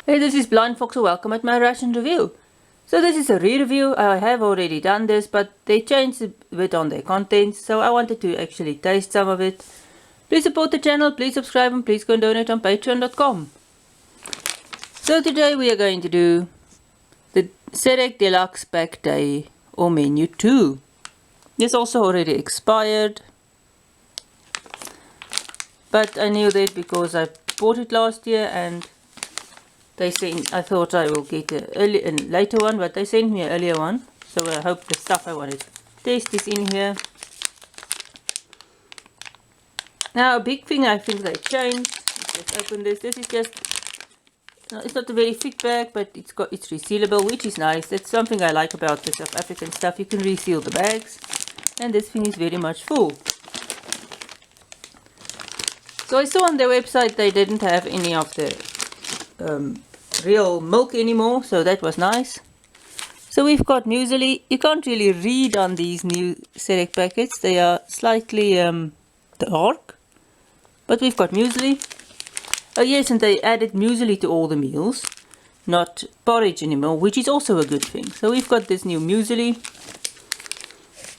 Hey, this is BlindFox. Welcome at my Ration review. So this is a re-review. I have already done this, but they changed a bit on their contents, so I wanted to actually taste some of it. Please support the channel, please subscribe, and please go and donate on patreon.com. So today we are going to do the SERAC Deluxe Pack Day or Menu 2. This also already expired, but I knew that because I bought it last year and they sent, I thought I will get a later one, but they sent me an earlier one. So I hope the stuff I wanted to taste is in here. Now a big thing I think they changed. Let's open this. This is just, it's not a very thick bag, but it's resealable, which is nice. That's something I like about the South African stuff. You can reseal the bags, and this thing is very much full. So I saw on their website they didn't have any of the real milk anymore, so that was nice. So we've got muesli. You can't really read on these new SERAC packets, they are slightly dark, but we've got muesli. Oh yes, and they added muesli to all the meals, not porridge anymore, which is also a good thing. So we've got this new muesli.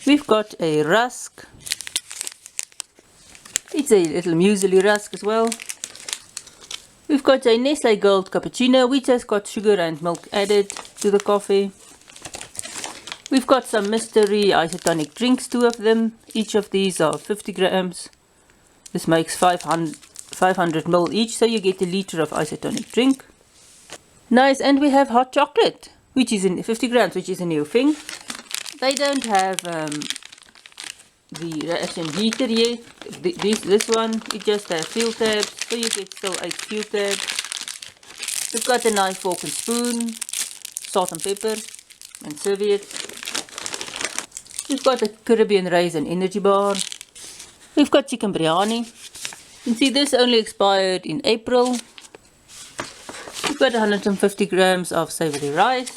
We've got a rusk. It's a little muesli rusk as well. We've got a Nestle Gold cappuccino, which has got sugar and milk added to the coffee. We've got some mystery isotonic drinks, 2 of them. Each of these are 50 grams. This makes 500 ml each, so you get a liter of isotonic drink. Nice, and we have hot chocolate, which is in 50 grams, which is a new thing. They don't have the ration heater yet. This one, it just has fuel tabs, so you get still 8 fuel tabs. We've got a nice fork and spoon, salt and pepper, and serviette. We've got a Caribbean raisin energy bar. We've got chicken biryani. You can see this only expired in April. We've got 150 grams of savory rice,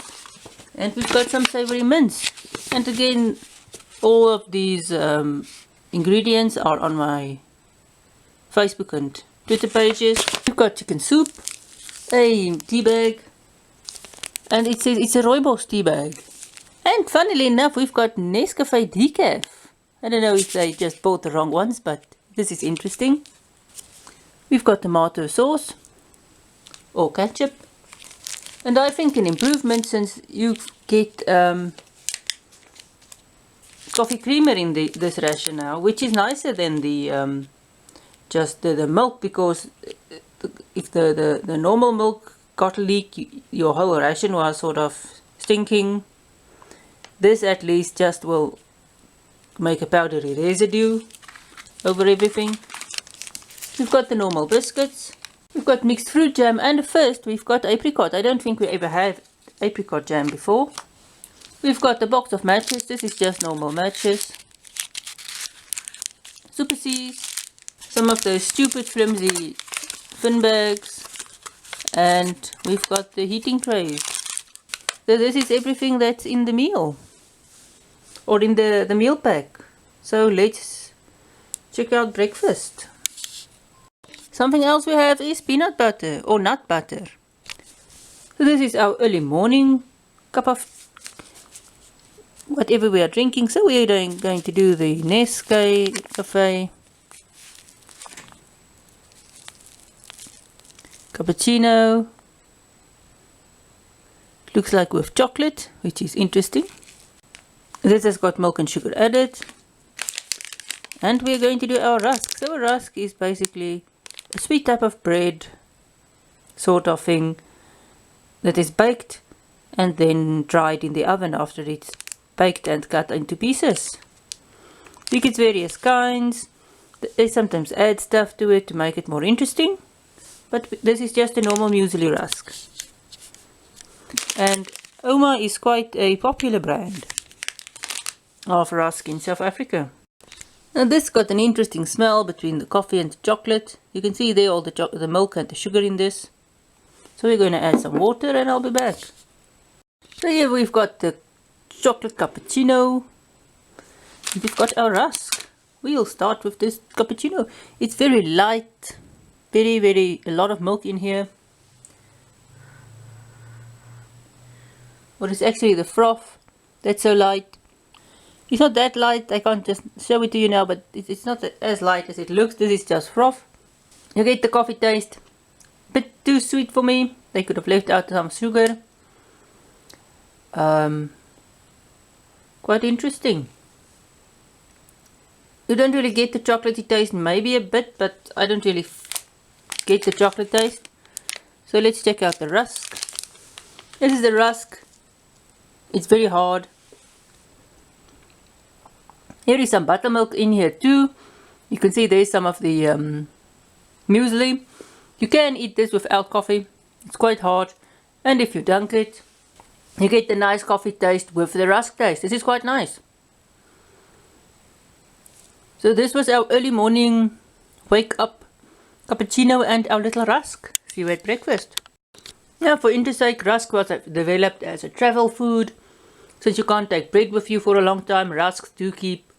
and we've got some savory mince. And again, all of these ingredients are on my Facebook and Twitter pages. We've got chicken soup, a tea bag, and it says it's a rooibos tea bag. And funnily enough, we've got Nescafe decaf. I don't know if they just bought the wrong ones, but this is interesting. We've got tomato sauce or ketchup, and I think an improvement, since you get coffee creamer in this ration now, which is nicer than the just the milk, because if the normal milk got a leak, your whole ration was sort of stinking. This at least just will make a powdery residue over everything. We've got the normal biscuits. We've got mixed fruit jam, and first we've got apricot. I don't think we ever had apricot jam before. We've got a box of matches. This is just normal matches. Super C's. Some of those stupid flimsy fin bags. And we've got the heating trays. So this is everything that's in the meal, or in the meal pack. So let's check out breakfast. Something else we have is peanut butter or nut butter. So this is our early morning cup of whatever we are drinking. So we are going to do the Nescafe cappuccino. Looks like with chocolate, which is interesting. This has got milk and sugar added. And we are going to do our rusk. So a rusk is basically a sweet type of bread sort of thing that is baked and then dried in the oven after it's baked and cut into pieces. You get various kinds. They sometimes add stuff to it to make it more interesting, but this is just a normal muesli rusk. And Oma is quite a popular brand of rusk in South Africa. Now this got an interesting smell between the coffee and the chocolate. You can see there all the milk and the sugar in this. So we're going to add some water and I'll be back. So here we've got the chocolate cappuccino. We've got our rusk. We'll start with this cappuccino. It's very light, a lot of milk in here. or it's actually the froth that's so light. It's not that light, I can't just show it to you now, but it's not as light as it looks. This is just froth. You get the coffee taste. Bit too sweet for me. They could have left out some sugar. Quite interesting. You don't really get the chocolatey taste, maybe a bit, but I don't really get the chocolate taste. So let's check out the rusk. This is the rusk. It's very hard. Here is some buttermilk in here too. You can see there's some of the muesli. You can eat this without coffee. It's quite hard. And if you dunk it, you get the nice coffee taste with the rusk taste. This is quite nice. So this was our early morning wake up cappuccino and our little rusk. See you at breakfast. Yeah, for interstate, rusk was developed as a travel food. Since you can't take bread with you for a long time, rusks do keep,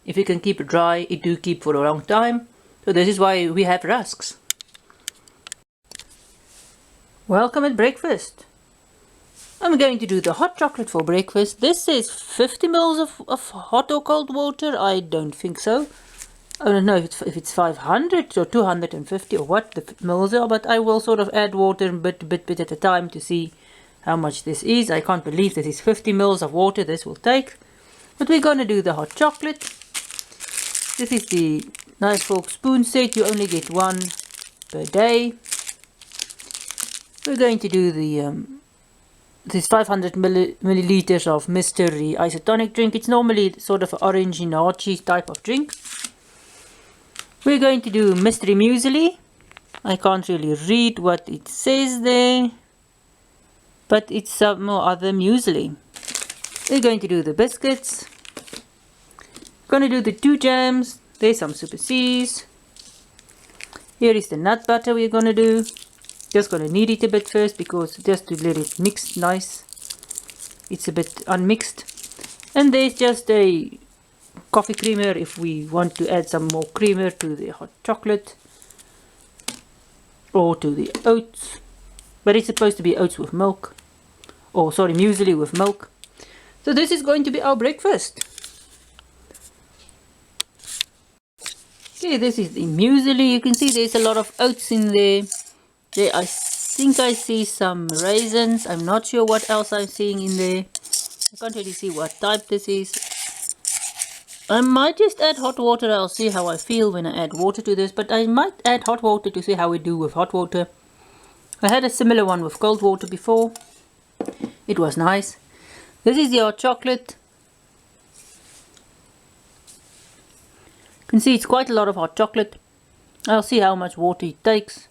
if you can keep it dry, it do keep for a long time. So this is why we have rusks. Welcome at breakfast. I'm going to do the hot chocolate for breakfast. This is 50 ml of hot or cold water. I don't think so. I don't know if it's 500 or 250 or what the mils are, but I will sort of add water a bit at a time to see how much this is. I can't believe this is 50 mils of water this will take. But we're going to do the hot chocolate. This is the nice fork spoon set. You only get one per day. We're going to do the this 500 milliliters of mystery isotonic drink. It's normally sort of an orangey nachi type of drink. We're going to do mystery muesli. I can't really read what it says there, but it's some more other muesli. We're going to do the biscuits. Going to do the 2 jams. There's some Super C's. Here is the nut butter we're going to do. Just going to knead it a bit first, because just to let it mix nice. It's a bit unmixed. And there's just a coffee creamer if we want to add some more creamer to the hot chocolate. Or to the oats. But it's supposed to be oats with milk. Or sorry, muesli with milk. So this is going to be our breakfast. Okay, this is the muesli. You can see there's a lot of oats in there. There, I think I see some raisins. I'm not sure what else I'm seeing in there. I can't really see what type this is. I might just add hot water. I'll see how I feel when I add water to this. But I might add hot water to see how we do with hot water. I had a similar one with cold water before. It was nice. This is the hot chocolate. You can see it's quite a lot of hot chocolate. I'll see how much water it takes.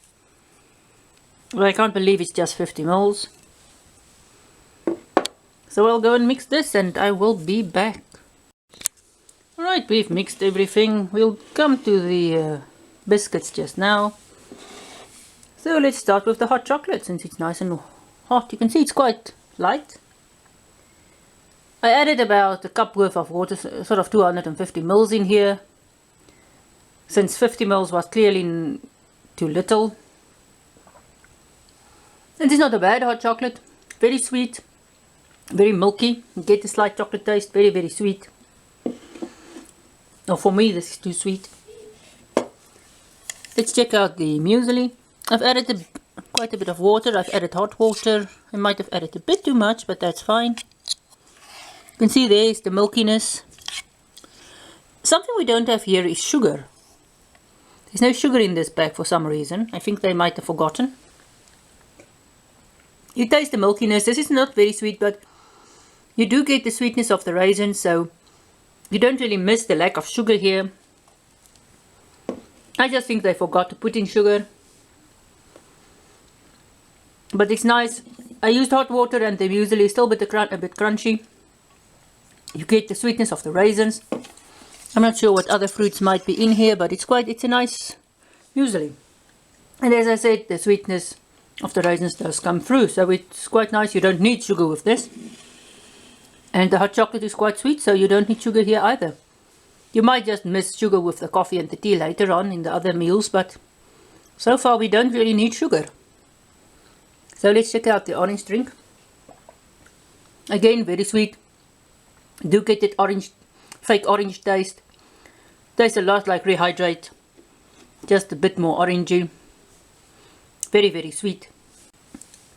Well, I can't believe it's just 50 ml. So I'll go and mix this and I will be back. Alright, we've mixed everything. We'll come to the biscuits just now. So let's start with the hot chocolate since it's nice and hot. You can see it's quite light. I added about a cup worth of water, sort of 250 ml in here. Since 50 ml was clearly too little. And it's not a bad hot chocolate. Very sweet. Very milky. You get the slight chocolate taste. Very, very sweet. Now for me this is too sweet. Let's check out the muesli. I've added quite a bit of water. I've added hot water. I might have added a bit too much, but that's fine. You can see there is the milkiness. Something we don't have here is sugar. There's no sugar in this bag for some reason. I think they might have forgotten. You taste the milkiness. This is not very sweet, but you do get the sweetness of the raisins, so you don't really miss the lack of sugar here. I just think they forgot to put in sugar. But it's nice. I used hot water and the muesli is still a bit crunchy. You get the sweetness of the raisins. I'm not sure what other fruits might be in here, but it's a nice muesli. And as I said, the sweetness of the raisins does come through, so it's quite nice. You don't need sugar with this. And the hot chocolate is quite sweet, so you don't need sugar here either. You might just miss sugar with the coffee and the tea later on in the other meals, but so far we don't really need sugar. So let's check out the orange drink. Again, very sweet. Do get that orange, fake orange taste. Tastes a lot like Rehydrate, just a bit more orangey. Very, very sweet.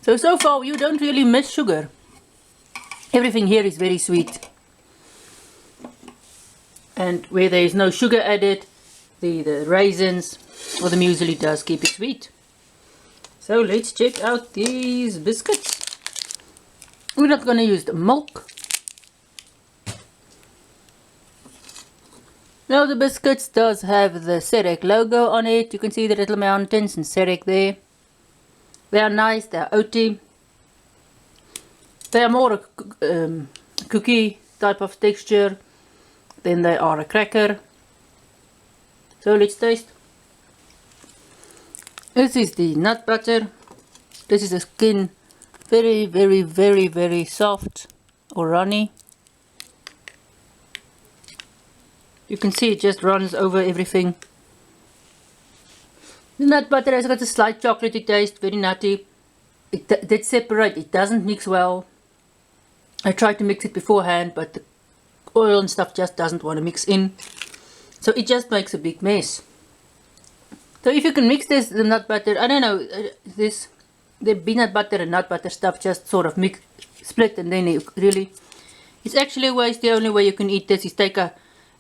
So far you don't really miss sugar. Everything here is very sweet. And where there is no sugar added, the raisins or the muesli does keep it sweet. So let's check out these biscuits. We're not going to use the milk. Now the biscuits does have the SERAC logo on it. You can see the little mountains and SERAC there. They are nice, they are oaty. They are more a cookie type of texture than they are a cracker. So let's taste. This is the nut butter. This is the skin. Very, very, very, very soft or runny. You can see it just runs over everything. The nut butter has got a slight chocolatey taste, very nutty. It did separate, it doesn't mix well. I tried to mix it beforehand, but the oil and stuff just doesn't want to mix in. So it just makes a big mess. So if you can mix this, the nut butter, I don't know, the peanut butter and nut butter stuff just sort of split, and then it's actually a waste. The only way you can eat this is take a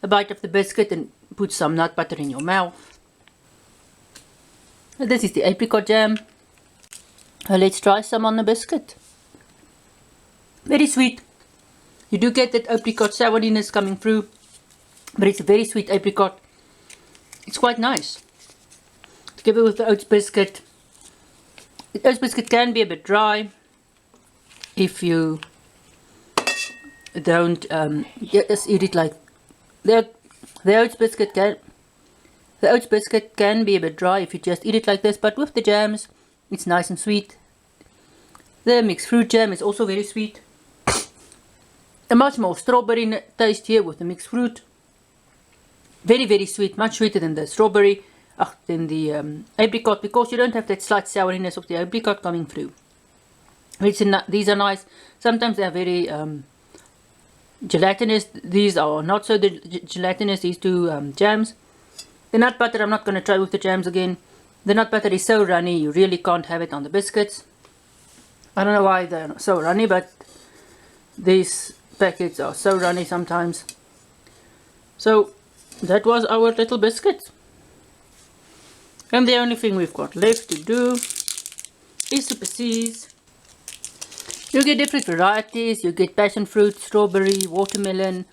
bite of the biscuit and put some nut butter in your mouth. And this is the apricot jam. Let's try some on the biscuit. Very sweet. You do get that apricot souriness coming through, but it's a very sweet apricot. It's quite nice. Together with the oats biscuit. The oats biscuit can be a bit dry if you don't just eat it like the oats biscuit can be a bit dry if you just eat it like this, but with the jams it's nice and sweet. The mixed fruit jam is also very sweet. A much more strawberry taste here with the mixed fruit. Very, very sweet, much sweeter than the strawberry, than the apricot, because you don't have that slight souriness of the apricot coming through. These are nice. Sometimes they are very gelatinous. These are not so gelatinous, these two jams. The nut butter I'm not going to try with the jams again. The nut butter is so runny, you really can't have it on the biscuits. I don't know why they're so runny, but these packets are so runny sometimes. So that was our little biscuit. And the only thing we've got left to do is to proceed. You get different varieties. You get passion fruit, strawberry, watermelon,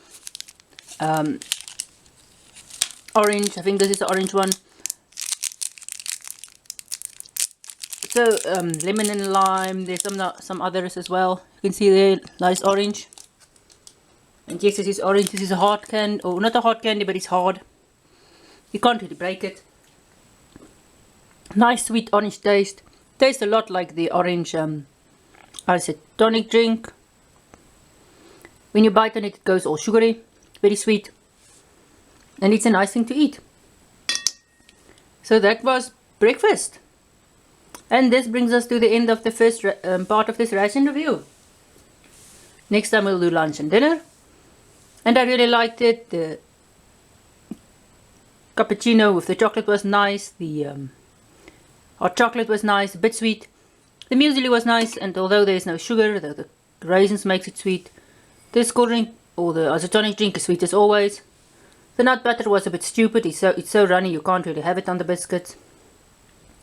orange. I think this is the orange one. So lemon and lime. There's some others as well. You can see there, nice orange. And yes, this is orange. This is a hard candy, or not a hard candy, but it's hard. You can't really break it. Nice sweet orange taste. Tastes a lot like the orange tonic drink. When you bite on it, it goes all sugary, very sweet, and it's a nice thing to eat. So that was breakfast, and this brings us to the end of the first part of this ration review. Next time we'll do lunch and dinner, and I really liked it. The cappuccino with the chocolate was nice. The hot chocolate was nice, a bit sweet. The muesli was nice, and although there is no sugar, the raisins makes it sweet. This cold drink, or the isotonic drink, is sweet as always. The nut butter was a bit stupid. It's so runny you can't really have it on the biscuits.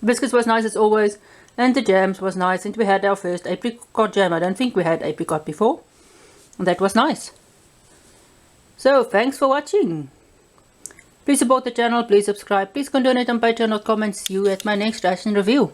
The biscuits was nice as always, and the jams was nice. And we had our first apricot jam. I don't think we had apricot before, and that was nice. So thanks for watching. Please support the channel, please subscribe, please donate on Patreon.com, and see you at my next ration review.